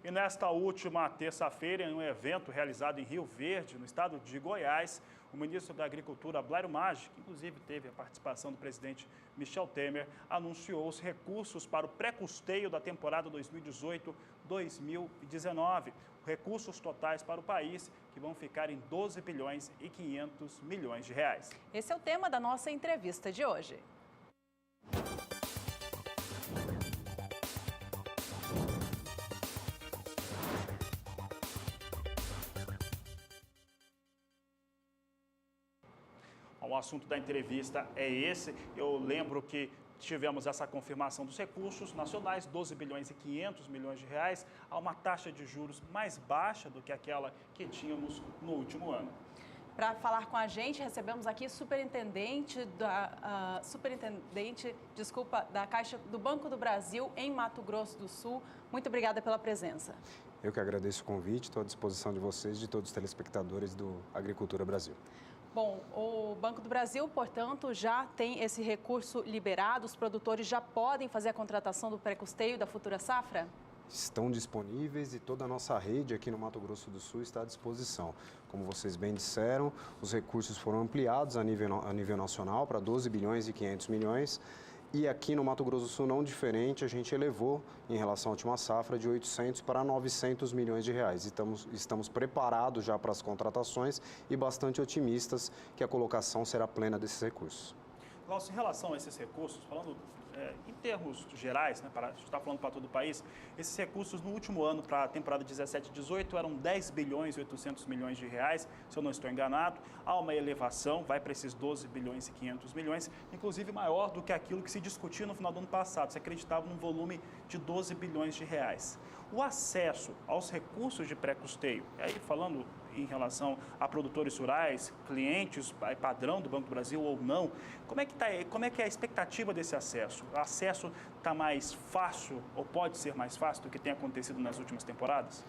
E nesta última terça-feira, em um evento realizado em Rio Verde, no estado de Goiás, o ministro da Agricultura, Blairo Maggi, que inclusive teve a participação do presidente Michel Temer, anunciou os recursos para o pré-custeio da temporada 2018-2019. Recursos totais para o país que vão ficar em 12 bilhões e 500 milhões de reais. Esse é o tema da nossa entrevista de hoje. O assunto da entrevista é esse. Eu lembro que tivemos essa confirmação dos recursos nacionais, 12 bilhões e 500 milhões de reais, a uma taxa de juros mais baixa do que aquela que tínhamos no último ano. Para falar com a gente, recebemos aqui superintendente da Caixa do Banco do Brasil em Mato Grosso do Sul. Muito obrigada pela presença. Eu que agradeço o convite, estou à disposição de vocês e de todos os telespectadores do Agricultura Brasil. Bom, o Banco do Brasil, portanto, já tem esse recurso liberado, os produtores já podem fazer a contratação do pré-custeio da futura safra? Estão disponíveis e toda a nossa rede aqui no Mato Grosso do Sul está à disposição. Como vocês bem disseram, os recursos foram ampliados a nível nacional para 12 bilhões e 500 milhões. E aqui no Mato Grosso do Sul, não diferente, a gente elevou, em relação à última safra, de 800 para 900 milhões de reais. Estamos preparados já para as contratações e bastante otimistas que a colocação será plena desses recursos. Glaucio, em relação a esses recursos, falando em termos gerais, né, a gente está falando para todo o país, esses recursos no último ano, para a temporada 17-18, eram 10 bilhões e 800 milhões de reais, se eu não estou enganado. Há uma elevação, vai para esses 12 bilhões e 500 milhões, inclusive maior do que aquilo que se discutia no final do ano passado, se acreditava num volume de 12 bilhões de reais. O acesso aos recursos de pré-custeio, aí falando em relação a produtores rurais, clientes, padrão do Banco do Brasil ou não, como é que é a expectativa desse acesso? O acesso está mais fácil ou pode ser mais fácil do que tem acontecido nas últimas temporadas?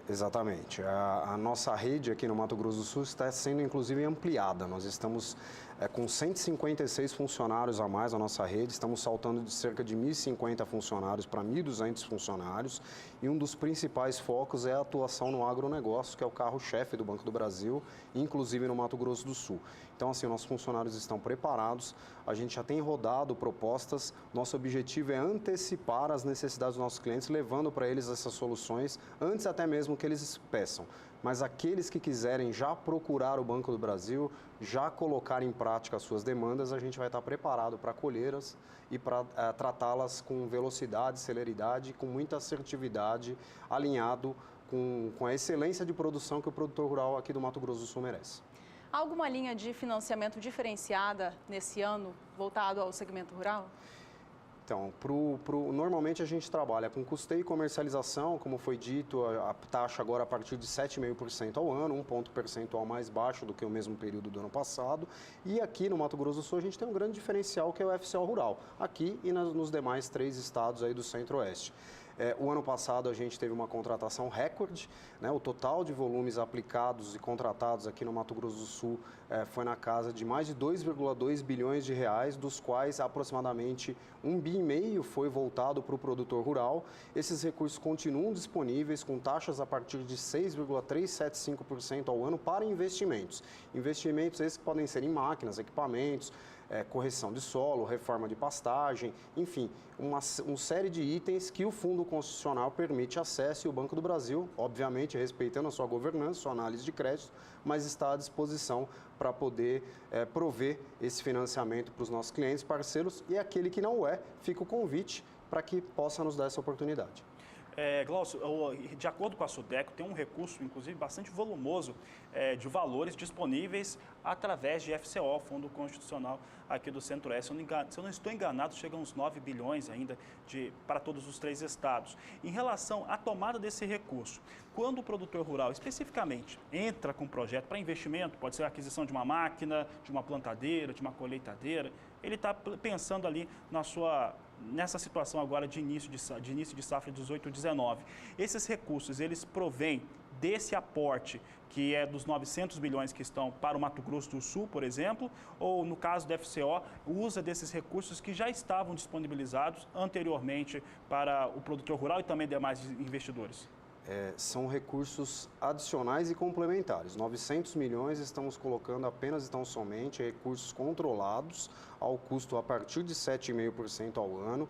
Exatamente. A nossa rede aqui no Mato Grosso do Sul está sendo, inclusive, ampliada. Nós estamos com 156 funcionários a mais na nossa rede, estamos saltando de cerca de 1.050 funcionários para 1.200 funcionários e um dos principais focos é a atuação no agronegócio, que é o carro-chefe do Banco do Brasil, inclusive no Mato Grosso do Sul. Então, assim, nossos funcionários estão preparados, a gente já tem rodado propostas, nosso objetivo é antecipar as necessidades dos nossos clientes, levando para eles essas soluções antes até mesmo que eles peçam. Mas aqueles que quiserem já procurar o Banco do Brasil, já colocar em prática as suas demandas, a gente vai estar preparado para acolhê-las e para tratá-las com velocidade, celeridade, com muita assertividade, alinhado com a excelência de produção que o produtor rural aqui do Mato Grosso do Sul merece. Há alguma linha de financiamento diferenciada nesse ano voltado ao segmento rural? Então, normalmente a gente trabalha com custeio e comercialização, como foi dito, a taxa agora a partir de 7,5% ao ano, um ponto percentual mais baixo do que o mesmo período do ano passado. E aqui no Mato Grosso do Sul a gente tem um grande diferencial que é o FCO Rural, aqui e nos demais 3 estados aí do Centro-Oeste. O ano passado a gente teve uma contratação recorde, né? O total de volumes aplicados e contratados aqui no Mato Grosso do Sul foi na casa de mais de 2,2 bilhões de reais, dos quais aproximadamente 1,5 bi foi voltado para o produtor rural. Esses recursos continuam disponíveis com taxas a partir de 6,375% ao ano para investimentos. Investimentos esses que podem ser em máquinas, equipamentos, correção de solo, reforma de pastagem, enfim, uma série de itens que o Fundo Constitucional permite acesso e o Banco do Brasil, obviamente respeitando a sua governança, sua análise de crédito, mas está à disposição para poder prover esse financiamento para os nossos clientes, parceiros, e aquele que não é, fica o convite para que possa nos dar essa oportunidade. Glaucio, de acordo com a Sudeco, tem um recurso, inclusive, bastante volumoso de valores disponíveis através de FCO, Fundo Constitucional aqui do Centro-Oeste. Se eu não estou enganado, chega a uns 9 bilhões ainda para todos os 3 estados. Em relação à tomada desse recurso, quando o produtor rural, especificamente, entra com um projeto para investimento, pode ser a aquisição de uma máquina, de uma plantadeira, de uma colheitadeira, ele está pensando ali nessa situação agora de início de safra 18-19. Esses recursos, eles provêm desse aporte que é dos 900 milhões que estão para o Mato Grosso do Sul, por exemplo, ou no caso do FCO, usa desses recursos que já estavam disponibilizados anteriormente para o produtor rural e também demais investidores? São recursos adicionais e complementares. 900 milhões estamos colocando apenas e tão somente recursos controlados ao custo a partir de 7,5% ao ano,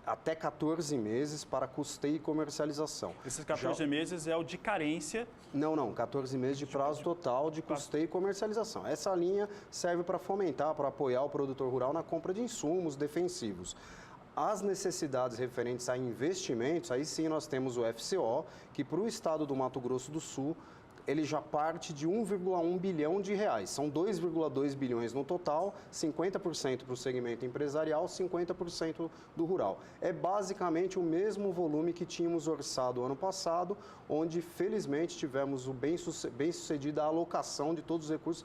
até 14 meses para custeio e comercialização. Esses 14 meses é o de carência? Não, 14 meses de prazo total de custeio e comercialização. Essa linha serve para fomentar, para apoiar o produtor rural na compra de insumos defensivos. As necessidades referentes a investimentos, aí sim nós temos o FCO, que para o estado do Mato Grosso do Sul, ele já parte de 1,1 bilhão de reais. São 2,2 bilhões no total, 50% para o segmento empresarial, 50% do rural. É basicamente o mesmo volume que tínhamos orçado ano passado, onde felizmente tivemos bem-sucedida a alocação de todos os recursos,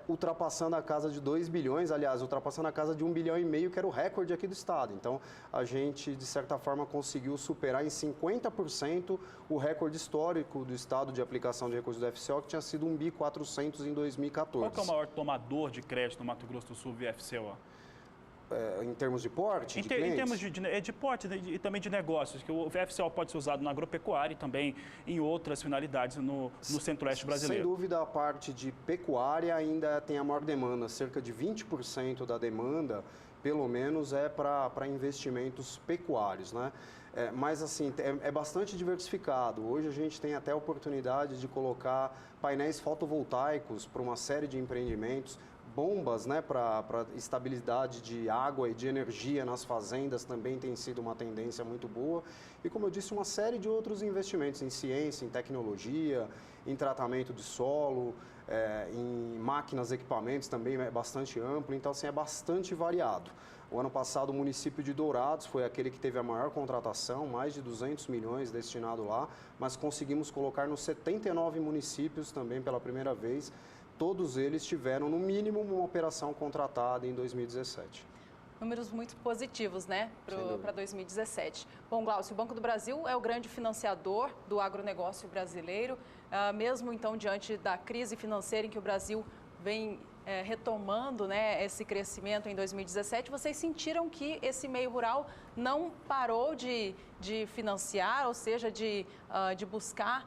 ultrapassando a casa de 2 bilhões, aliás, ultrapassando a casa de 1,5 bilhão, que era o recorde aqui do estado. Então, a gente, de certa forma, conseguiu superar em 50% o recorde histórico do estado de aplicação de recursos do FCO, que tinha sido 1.400 em 2014. Qual que é o maior tomador de crédito no Mato Grosso do Sul via FCO? Em termos de porte, em termos de porte e também de negócios, que o FCO pode ser usado na agropecuária e também em outras finalidades no centro-oeste brasileiro. Sem dúvida, a parte de pecuária ainda tem a maior demanda, cerca de 20% da demanda, pelo menos, é para investimentos pecuários, né? Mas, assim, é bastante diversificado. Hoje a gente tem até a oportunidade de colocar painéis fotovoltaicos para uma série de empreendimentos, bombas, né, para estabilidade de água e de energia nas fazendas também tem sido uma tendência muito boa. E, como eu disse, uma série de outros investimentos em ciência, em tecnologia, em tratamento de solo, em máquinas, equipamentos também é bastante amplo. Então, assim, é bastante variado. O ano passado, o município de Dourados foi aquele que teve a maior contratação, mais de 200 milhões destinado lá, mas conseguimos colocar nos 79 municípios também pela primeira vez. Todos eles tiveram, no mínimo, uma operação contratada em 2017. Números muito positivos, né, para 2017. Bom, Glaucio, o Banco do Brasil é o grande financiador do agronegócio brasileiro, mesmo então diante da crise financeira em que o Brasil vem retomando, né, esse crescimento em 2017, vocês sentiram que esse meio rural não parou de financiar, ou seja, de buscar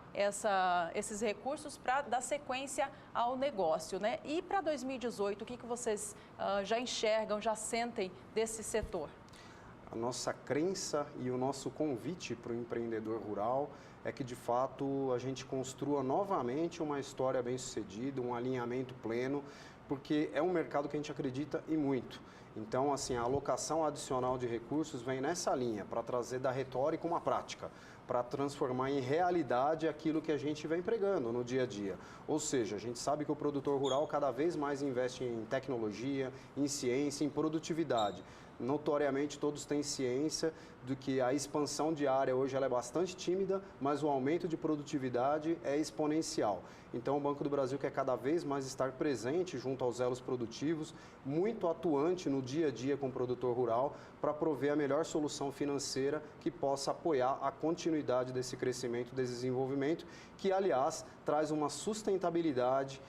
esses recursos para dar sequência ao negócio, né? E para 2018, o que vocês já enxergam, já sentem desse setor? A nossa crença e o nosso convite para o empreendedor rural é que, de fato, a gente construa novamente uma história bem-sucedida, um alinhamento pleno, porque é um mercado que a gente acredita e muito. Então, assim, a alocação adicional de recursos vem nessa linha, para trazer da retórica uma prática, para transformar em realidade aquilo que a gente vem pregando no dia a dia. Ou seja, a gente sabe que o produtor rural cada vez mais investe em tecnologia, em ciência, em produtividade. Notoriamente, todos têm ciência de que a expansão de área hoje ela é bastante tímida, mas o aumento de produtividade é exponencial. Então, o Banco do Brasil quer cada vez mais estar presente junto aos elos produtivos, muito atuante no dia a dia com o produtor rural, para prover a melhor solução financeira que possa apoiar a continuidade desse crescimento, desse desenvolvimento, que, aliás, traz uma sustentabilidade,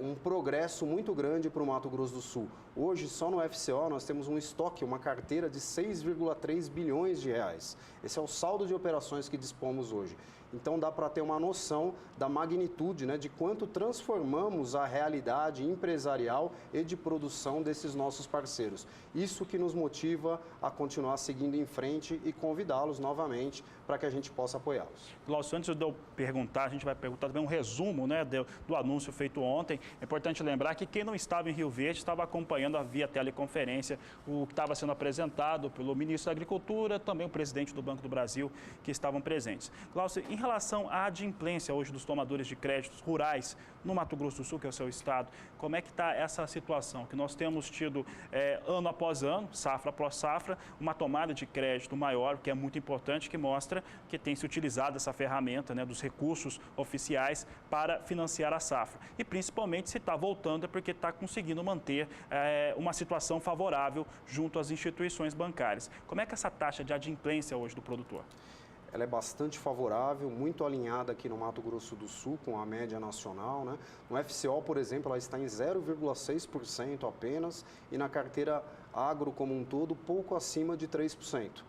um progresso muito grande para o Mato Grosso do Sul. Hoje, só no FCO, nós temos um estoque, uma carteira de 6,3 bilhões de reais. Esse é o saldo de operações que dispomos hoje. Então, dá para ter uma noção da magnitude, né, de quanto transformamos a realidade empresarial e de produção desses nossos parceiros. Isso que nos motiva a continuar seguindo em frente e convidá-los novamente para que a gente possa apoiá-los. Glaucio, antes de eu perguntar, a gente vai perguntar também um resumo, né, do anúncio feito ontem. É importante lembrar que quem não estava em Rio Verde estava acompanhando via teleconferência o que estava sendo apresentado pelo ministro da Agricultura, também o presidente do Banco do Brasil, que estavam presentes. Glaucio, em relação à adimplência hoje dos tomadores de créditos rurais no Mato Grosso do Sul, que é o seu estado, como é que está essa situação? Que nós temos tido ano após ano, safra após safra, uma tomada de crédito maior, que é muito importante, que mostra que tem se utilizado essa ferramenta, né, dos recursos oficiais para financiar a safra. E principalmente se está voltando é porque está conseguindo manter uma situação favorável junto às instituições bancárias. Como é que essa taxa de adimplência hoje do produtor? Ela é bastante favorável, muito alinhada aqui no Mato Grosso do Sul com a média nacional, né? No FCO, por exemplo, ela está em 0,6% apenas e na carteira agro como um todo, pouco acima de 3%.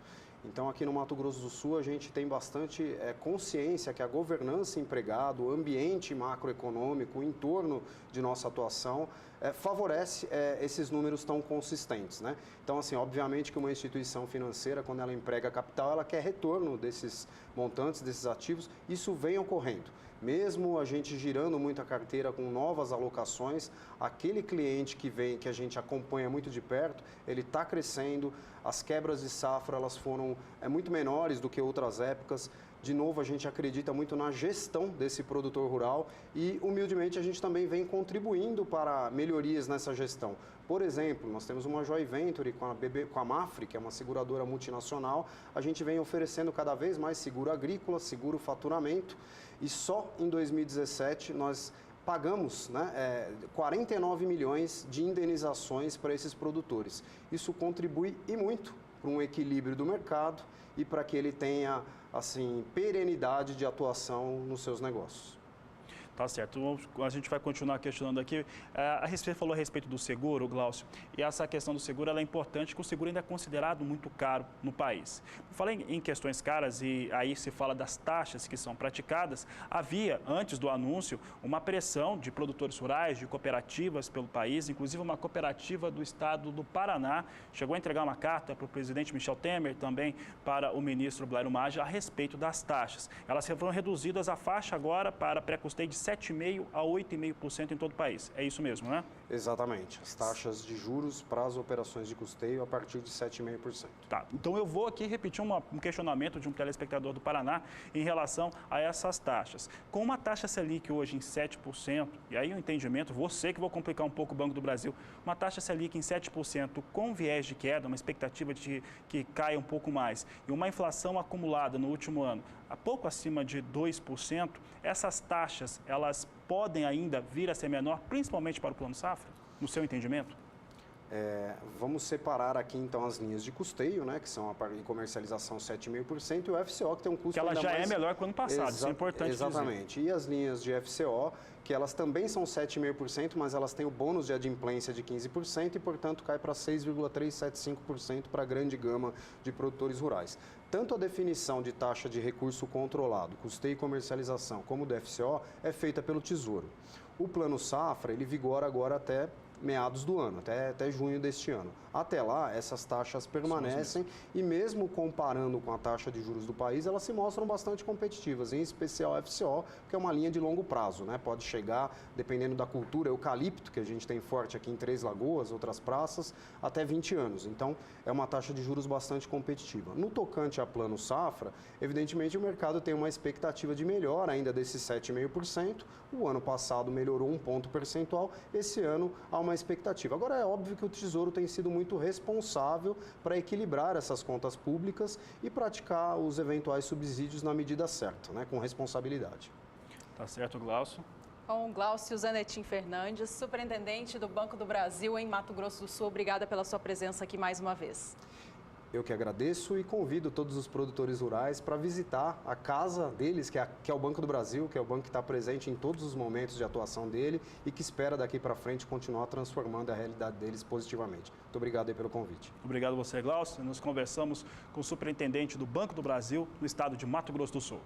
Então, aqui no Mato Grosso do Sul, a gente tem bastante consciência que a governança empregado, o ambiente macroeconômico, o entorno de nossa atuação, favorece esses números tão consistentes, né? Então, assim, obviamente que uma instituição financeira, quando ela emprega capital, ela quer retorno desses montantes, desses ativos, isso vem ocorrendo. Mesmo a gente girando muito a carteira com novas alocações, aquele cliente que a gente acompanha muito de perto, ele está crescendo, as quebras de safra elas foram muito menores do que outras épocas. De novo, a gente acredita muito na gestão desse produtor rural e, humildemente, a gente também vem contribuindo para melhorias nessa gestão. Por exemplo, nós temos uma Joint Venture com a Mafre, que é uma seguradora multinacional. A gente vem oferecendo cada vez mais seguro agrícola, seguro faturamento. E só em 2017 nós pagamos 49 milhões de indenizações para esses produtores. Isso contribui e muito para um equilíbrio do mercado e para que ele tenha assim, perenidade de atuação nos seus negócios. Tá certo. A gente vai continuar questionando aqui. Você falou a respeito do seguro, Glaucio, e essa questão do seguro ela é importante, porque o seguro ainda é considerado muito caro no país. Falei em questões caras e aí se fala das taxas que são praticadas. Havia, antes do anúncio, uma pressão de produtores rurais, de cooperativas pelo país, inclusive uma cooperativa do estado do Paraná chegou a entregar uma carta para o presidente Michel Temer, também para o ministro Blairo Maggi, a respeito das taxas. Elas foram reduzidas a faixa agora para pré-custeio de 7,5% a 8,5% em todo o país. É isso mesmo, né? Exatamente. As taxas de juros para as operações de custeio a partir de 7,5%. Tá. Então eu vou aqui repetir um questionamento de um telespectador do Paraná em relação a essas taxas. Com uma taxa Selic hoje em 7%, e aí o entendimento, você que vou complicar um pouco o Banco do Brasil, uma taxa Selic em 7% com viés de queda, uma expectativa de que caia um pouco mais, e uma inflação acumulada no último ano a pouco acima de 2%, essas taxas, elas podem ainda vir a ser menor, principalmente para o Plano Safra, no seu entendimento? Vamos separar aqui, então, as linhas de custeio, né, que são a parte de comercialização 7,5%, e o FCO, que tem um custo que ela ainda já mais... é melhor que o ano passado, isso é importante exatamente. dizer. E as linhas de FCO, que elas também são 7,5%, mas elas têm o bônus de adimplência de 15% e, portanto, cai para 6,375% para a grande gama de produtores rurais. Tanto a definição de taxa de recurso controlado, custeio e comercialização, como do FCO, é feita pelo Tesouro. O Plano Safra, ele vigora agora até meados do ano, até junho deste ano. Até lá, essas taxas permanecem e mesmo comparando com a taxa de juros do país, elas se mostram bastante competitivas, em especial a FCO, que é uma linha de longo prazo, né? Pode chegar, dependendo da cultura, eucalipto, que a gente tem forte aqui em Três Lagoas, outras praças, até 20 anos. Então, é uma taxa de juros bastante competitiva. No tocante a Plano Safra, evidentemente o mercado tem uma expectativa de melhora ainda desses 7,5%. O ano passado melhorou 1 ponto percentual, esse ano há uma expectativa. Agora, é óbvio que o Tesouro tem sido muito responsável para equilibrar essas contas públicas e praticar os eventuais subsídios na medida certa, né, com responsabilidade. Tá certo, Glaucio. Com o Glaucio Zanetin Fernandes, superintendente do Banco do Brasil em Mato Grosso do Sul. Obrigada pela sua presença aqui mais uma vez. Eu que agradeço e convido todos os produtores rurais para visitar a casa deles, que é o Banco do Brasil, que é o banco que está presente em todos os momentos de atuação dele e que espera daqui para frente continuar transformando a realidade deles positivamente. Muito obrigado aí pelo convite. Obrigado a você, Glaucio. Nós conversamos com o superintendente do Banco do Brasil no estado de Mato Grosso do Sul.